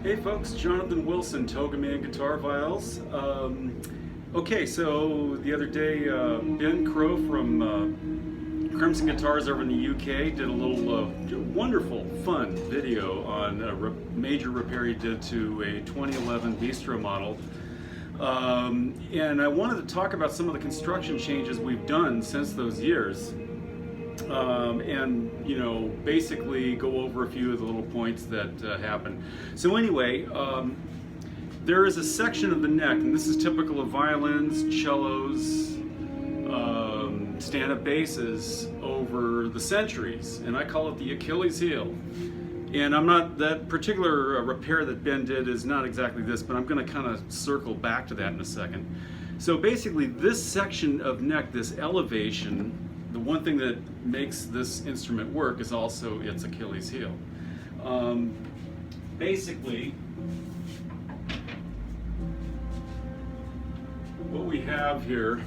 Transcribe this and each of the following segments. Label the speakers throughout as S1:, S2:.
S1: Hey folks, Jonathan Wilson, Togaman GuitarViols. Okay, so the other day, Ben Crow from Crimson Guitars over in the UK did a little wonderful, fun video on a major repair he did to a 2011 Bistro model. And I wanted to talk about some of the construction changes we've done since those years. And you know, basically go over a few of the little points that happened. So anyway, there is a section of the neck, and this is typical of violins, cellos, stand-up basses over the centuries, and I call it the Achilles heel. And I'm not, that particular repair that Ben did is not exactly this, but I'm going to kind of circle back to that in a second. So basically this section of neck, this elevation, the one thing that makes this instrument work is also its Achilles heel. Basically, what we have here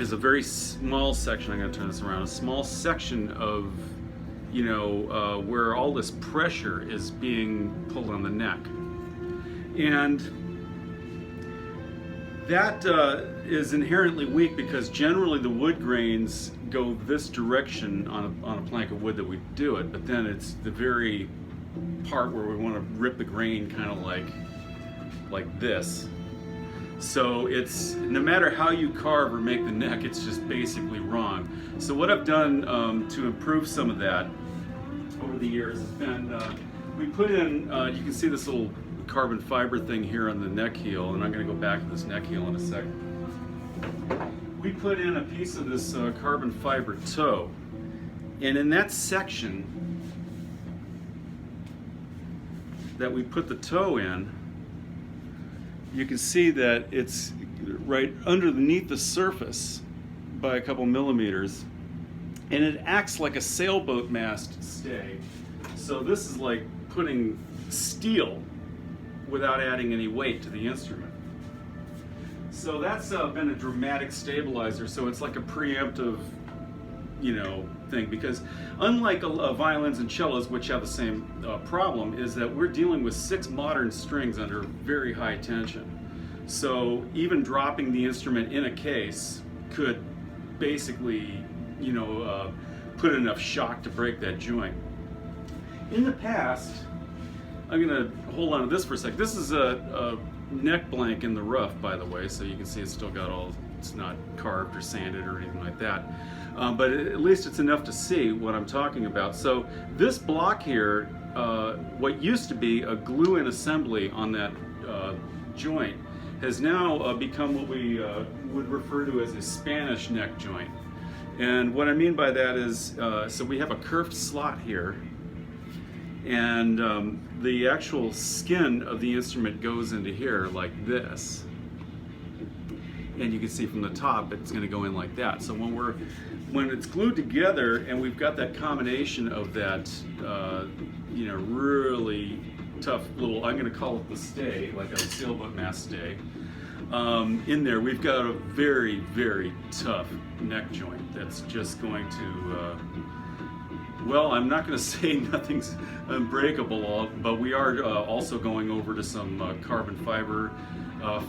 S1: is a very small section. I'm going to turn this around. A small section of, you know, where all this pressure is being pulled on the neck, and that is inherently weak because generally the wood grains go this direction on a plank of wood that we do it, but then it's the very part where we want to rip the grain kind of like this. So it's, no matter how you carve or make the neck, it's just basically wrong. So what I've done to improve some of that over the years has been, we put in, you can see this little carbon fiber thing here on the neck heel, and I'm going to go back to this neck heel in a second. We put in a piece of this carbon fiber toe, and in that section that we put the toe in, you can see that it's right underneath the surface by a couple millimeters, and it acts like a sailboat mast stay. So this is like putting steel without adding any weight to the instrument. So that's been a dramatic stabilizer. So it's like a preemptive, you know, thing, because unlike violins and cellos, which have the same problem, is that we're dealing with 6 modern strings under very high tension. So even dropping the instrument in a case could basically, you know, put enough shock to break that joint. In the past, I'm going to hold on to this for a sec. This is a neck blank in the rough, by the way, so you can see it's still got all, it's not carved or sanded or anything like that. But at least it's enough to see what I'm talking about. So this block here, what used to be a glue-in assembly on that joint, has now become what we would refer to as a Spanish neck joint. And what I mean by that is, so we have a curved slot here, and the actual skin of the instrument goes into here like this, and you can see from the top it's going to go in like that. So when it's glued together and we've got that combination of that you know, really tough little, I'm going to call it the stay, like a sailboat mast stay, in there, we've got a very, very tough neck joint that's just going to well, I'm not going to say nothing's unbreakable, but we are also going over to some carbon fiber,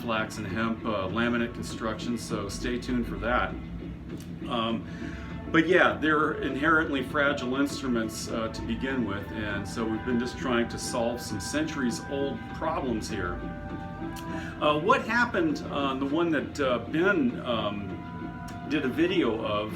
S1: flax and hemp laminate construction, so stay tuned for that. But yeah, they're inherently fragile instruments to begin with, and so we've been just trying to solve some centuries-old problems here. What happened on the one that Ben did a video of,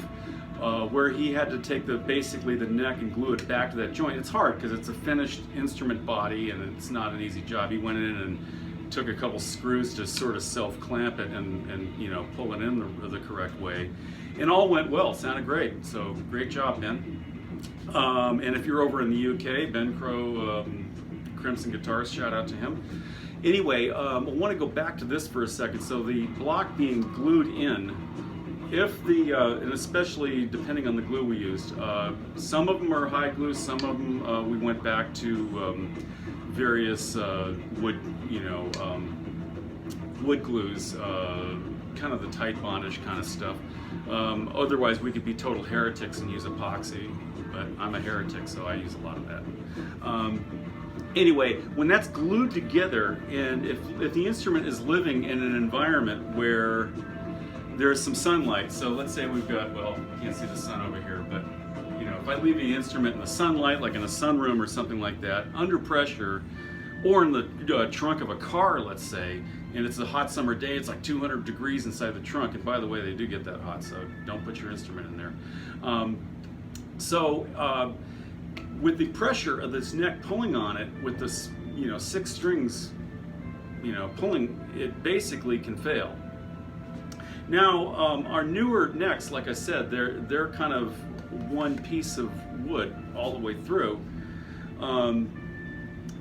S1: where he had to take basically the neck and glue it back to that joint. It's hard because it's a finished instrument body and it's not an easy job. He went in and took a couple screws to sort of self-clamp it and you know, pull it in the correct way. And all went well, sounded great. So great job, Ben. And if you're over in the UK, Ben Crow, Crimson Guitars, shout out to him. Anyway, I want to go back to this for a second. So the block being glued in, if the, and especially depending on the glue we used, some of them are high glue, some of them we went back to various wood, you know, wood glues, kind of the tight bondage kind of stuff. Otherwise we could be total heretics and use epoxy, but I'm a heretic, so I use a lot of that. Anyway, when that's glued together, and if the instrument is living in an environment where there's some sunlight, so let's say we've got, well, you can't see the sun over here, but you know, if I leave the instrument in the sunlight, like in a sunroom or something like that, under pressure, or in the trunk of a car, let's say, and it's a hot summer day, it's like 200 degrees inside the trunk, and by the way, they do get that hot, so don't put your instrument in there. With the pressure of this neck pulling on it, with this, you know, 6 strings, you know, pulling, it basically can fail. Now, our newer necks, like I said, they're kind of one piece of wood all the way through.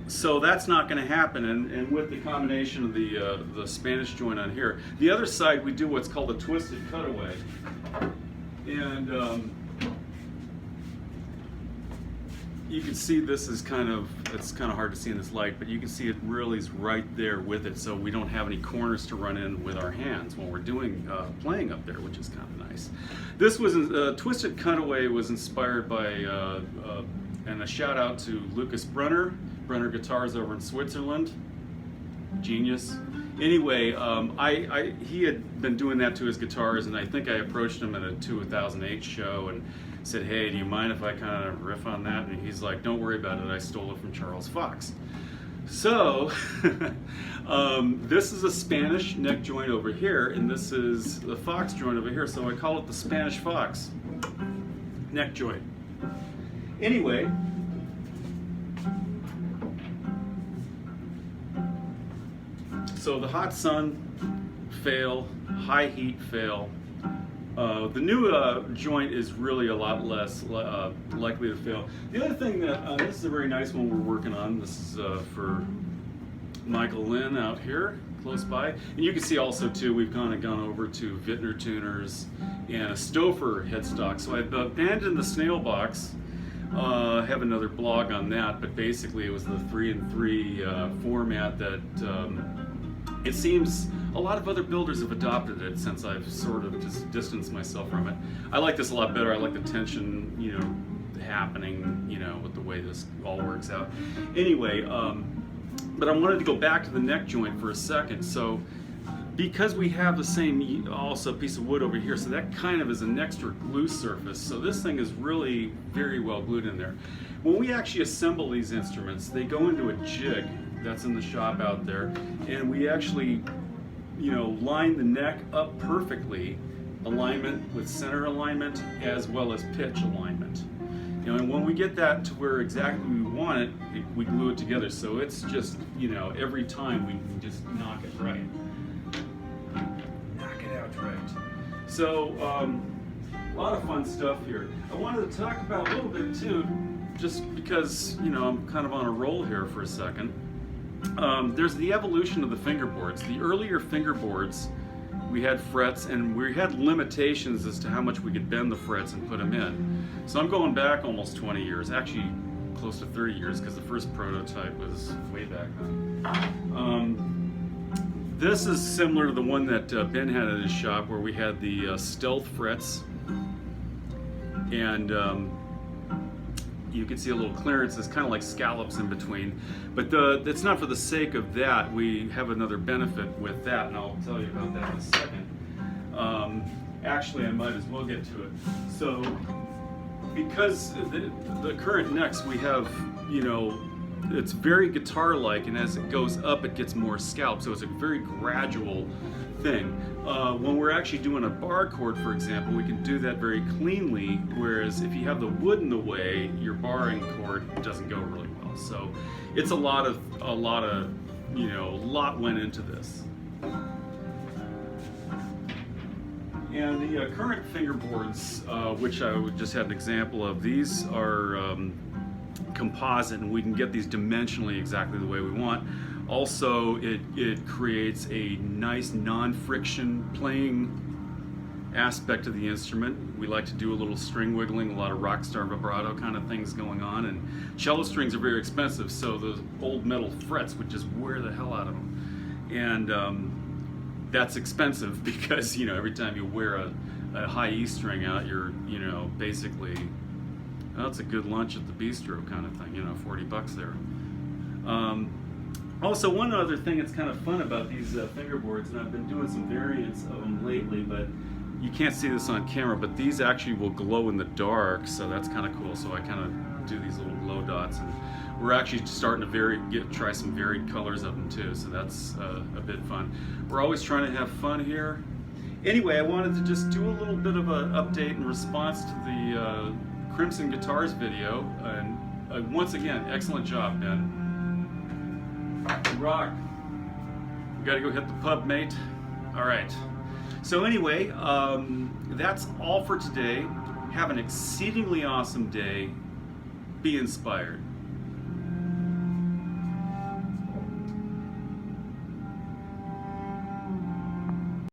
S1: So that's not going to happen, and with the combination of the Spanish joint on here, the other side we do what's called a twisted cutaway, and you can see this is it's kind of hard to see in this light, but you can see it really is right there with it, so we don't have any corners to run in with our hands when we're doing playing up there, which is kind of nice. This was twisted cutaway was inspired by and a shout out to Lucas Brunner Guitars over in Switzerland, genius. Anyway, he had been doing that to his guitars, and I think I approached him at a 2008 show and said, hey, do you mind if I kind of riff on that? And he's like, don't worry about it, I stole it from Charles Fox. So this is a Spanish neck joint over here, and this is the Fox joint over here, so I call it the Spanish Fox neck joint. Anyway, so the hot sun, fail, high heat, fail. The new joint is really a lot less likely to fail. The other thing that, this is a very nice one we're working on. This is for Michael Lynn out here, close by. And you can see also too, we've kind of gone over to Wittner tuners and a Stouffer headstock. So I've abandoned the snail box. I have another blog on that, but basically it was the 3-in-3 format that it seems a lot of other builders have adopted it since I've sort of just distanced myself from it. I like this a lot better. I like the tension, you know, happening, you know, with the way this all works out. Anyway, but I wanted to go back to the neck joint for a second. So because we have the same also piece of wood over here, so that kind of is an extra glue surface. So this thing is really very well glued in there. When we actually assemble these instruments, they go into a jig that's in the shop out there, and we actually, you know, line the neck up perfectly, alignment with center alignment as well as pitch alignment. You know, and when we get that to where exactly we want it, we glue it together. So it's just, you know, every time we can just knock it right. Knock it out right. So a lot of fun stuff here. I wanted to talk about a little bit too, just because, you know, I'm kind of on a roll here for a second. There's the evolution of the fingerboards. The earlier fingerboards, we had frets and we had limitations as to how much we could bend the frets and put them in. So I'm going back almost 20 years, actually close to 30 years, because the first prototype was way back then. This is similar to the one that Ben had at his shop, where we had the stealth frets, and you can see a little clearance. It's kind of like scallops in between, but it's not for the sake of that. We have another benefit with that, and I'll tell you about that in a second. Actually, I might as well get to it. So, because the current necks we have, you know, it's very guitar-like, and as it goes up, it gets more scalp. So it's a very gradual thing. When we're actually doing a bar chord, for example, we can do that very cleanly, whereas if you have the wood in the way, your barring chord doesn't go really well. So it's a lot went into this. And the current fingerboards, which I just had an example of, these are composite, and we can get these dimensionally exactly the way we want. Also, it creates a nice non-friction playing aspect of the instrument. We like to do a little string wiggling, a lot of rock star vibrato kind of things going on, and cello strings are very expensive, so those old metal frets would just wear the hell out of them. And that's expensive because, you know, every time you wear a high E string out, you're, you know, basically, well, it's a good lunch at the Bistro kind of thing, you know, $40 there. Also, one other thing that's kind of fun about these fingerboards, and I've been doing some variants of them lately, but you can't see this on camera, but these actually will glow in the dark, so that's kind of cool. So I kind of do these little glow dots, and we're actually starting to try some varied colors of them too, so that's a bit fun. We're always trying to have fun here. Anyway, I wanted to just do a little bit of an update in response to the Crimson Guitars video, and once again, excellent job, Ben. You rock. We gotta go hit the pub, mate. All right. So anyway, that's all for today. Have an exceedingly awesome day. Be inspired.